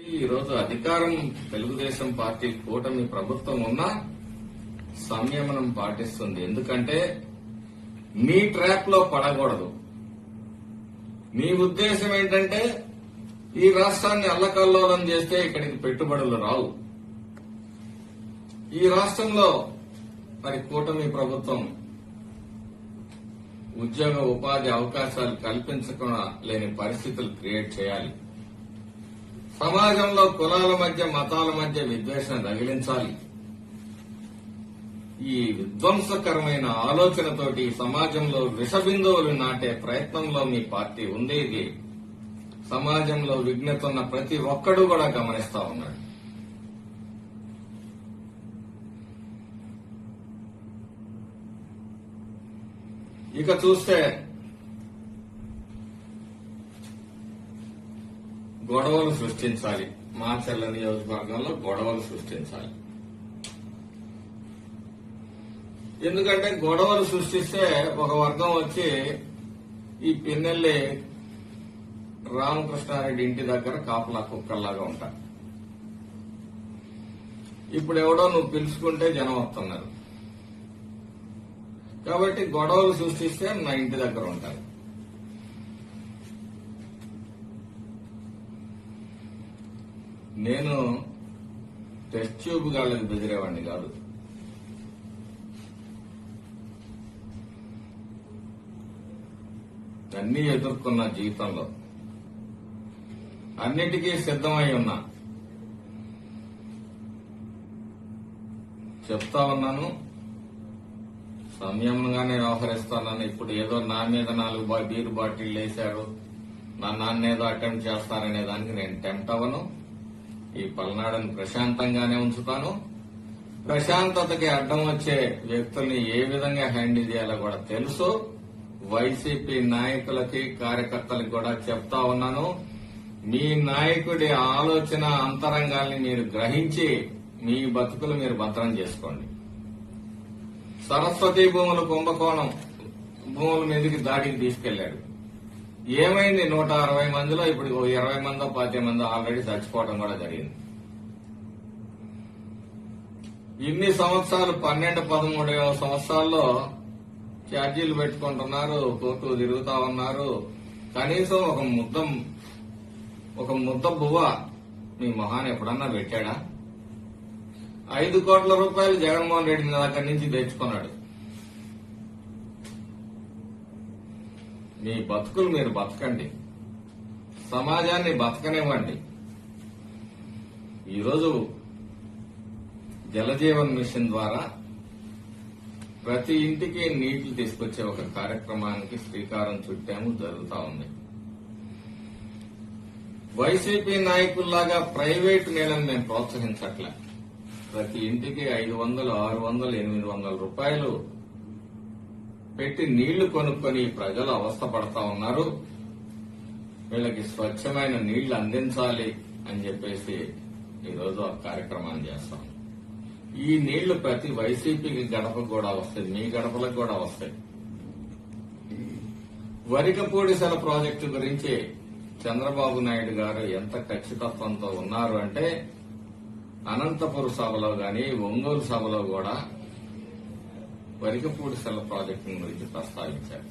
ఈ రోజు అధికారం తెలుగుదేశం పార్టీ కూటమి ప్రభుత్వం ఉన్నా సంయమనం పాటిస్తుంది. ఎందుకంటే మీ ట్రాప్ లో పడకూడదు. మీ ఉద్దేశం ఏంటంటే ఈ రాష్ట్రాన్ని అల్లకల్లోలం చేస్తే ఇక్కడికి పెట్టుబడులు రావు. ఈ రాష్ట్రంలో మరి కూటమి ప్రభుత్వం ఉద్యోగ ఉపాధి అవకాశాలు కల్పించకుండా లేని పరిస్థితులు క్రియేట్ చేయాలి. సమాజంలో కులాల మధ్య మతాల మధ్య విద్వేషణ రగిలించాలి. ఈ విధ్వంసకరమైన ఆలోచనతోటి సమాజంలో విషబిందువులు నాటే ప్రయత్నంలో మీ పార్టీ ఉంది. ఇది సమాజంలో విఘ్నత ఉన్న ప్రతి ఒక్కడూ కూడా గమనిస్తా ఉన్నాడు. ఇక చూస్తే గొడవలు సృష్టించాలి. మాచర్ల నియోజకవర్గంలో గొడవలు సృష్టించాలి. ఎందుకంటే గొడవలు సృష్టిస్తే ఒక వర్గం వచ్చి ఈ పిన్నెల్లి రామకృష్ణారెడ్డి ఇంటి దగ్గర కాపలా కుక్కల్లాగా ఉంటారు. ఇప్పుడు ఎవడో నువ్వు పిలుచుకుంటే జనం వస్తున్నారు కాబట్టి గొడవలు సృష్టిస్తే నా ఇంటి దగ్గర ఉంటారు. నేను టెస్ట్ ట్యూబ్ గాళ్ళకి బెదిరేవాడిని కాదు. అన్నీ ఎదుర్కొన్న జీవితంలో అన్నిటికీ సిద్ధమై ఉన్నా. చెప్తా ఉన్నాను, సంయమనంగానే వ్యవహరిస్తానని. ఇప్పుడు ఏదో నా మీద 4 బీరు బాటిళ్లు వేశాడు, నా నాన్నేదో అటెంప్ట్ చేస్తారనే దానికి నేను టెంప్ట్ అవ్వను. ఈ పల్నాడుని ప్రశాంతంగానే ఉంచుతాను. ప్రశాంతతకి అడ్డం వచ్చే వ్యక్తుల్ని ఏ విధంగా హ్యాండిల్ చేయాలో కూడా తెలుసు. వైసీపీ నాయకులకి కార్యకర్తలకు కూడా చెప్తా ఉన్నాను, మీ నాయకుడి ఆలోచన అంతరంగాల్ని మీరు గ్రహించి మీ బతుకులు మీరు భద్రం చేసుకోండి. సరస్వతి భూములు కుంభకోణం భూముల మీదకి దాడికి తీసుకెళ్లాడు. ఏమైంది? 160 మందిలో ఇప్పుడు 20 మందో 10 మందో ఆల్రెడీ చచ్చిపోవడం కూడా జరిగింది. ఇన్ని సంవత్సరాలు 12-13 సంవత్సరాల్లో ఛార్జీలు పెట్టుకుంటున్నారు, కోర్టు తిరుగుతా ఉన్నారు. కనీసం ఒక ముద్ద బువ్వ మీ మొహాన్ని ఎప్పుడన్నా పెట్టాడా? 5 కోట్ల రూపాయలు జగన్మోహన్ రెడ్డి దగ్గర నుంచి తెచ్చుకున్నాడు. మీ బతుకులు మీరు బతకండి, సమాజాన్ని బతకనివ్వండి. ఈరోజు జలజీవన్ మిషన్ ద్వారా ప్రతి ఇంటికి నీళ్లు తీసుకొచ్చే ఒక కార్యక్రమానికి శ్రీకారం చుట్టాము, జరుగుతా ఉంది. వైసీపీ నాయకుల్లాగా ప్రైవేటు నీళ్లను మేము ప్రోత్సహించట్లే. ప్రతి ఇంటికి 500, 600, 800 రూపాయలు పెట్టి నీళ్లు కొనుక్కొని ప్రజలు అవస్థ పడతా ఉన్నారు. వీళ్ళకి స్వచ్ఛమైన నీళ్లు అందించాలి అని చెప్పేసి ఈరోజు ఆ కార్యక్రమాన్ని చేస్తాం. ఈ నీళ్లు ప్రతి వైసీపీకి గడపకు కూడా వస్తాయి, మీ గడపలకు కూడా వస్తాయి. వరికపూడిసెల ప్రాజెక్టు గురించి చంద్రబాబు నాయుడు గారు ఎంత ఖచ్చితత్వంతో ఉన్నారు అంటే అనంతపురం సభలో గాని ఒంగోలు సభలో కూడా వరికపూడిసెల ప్రాజెక్టు గురించి ప్రస్తావించారు.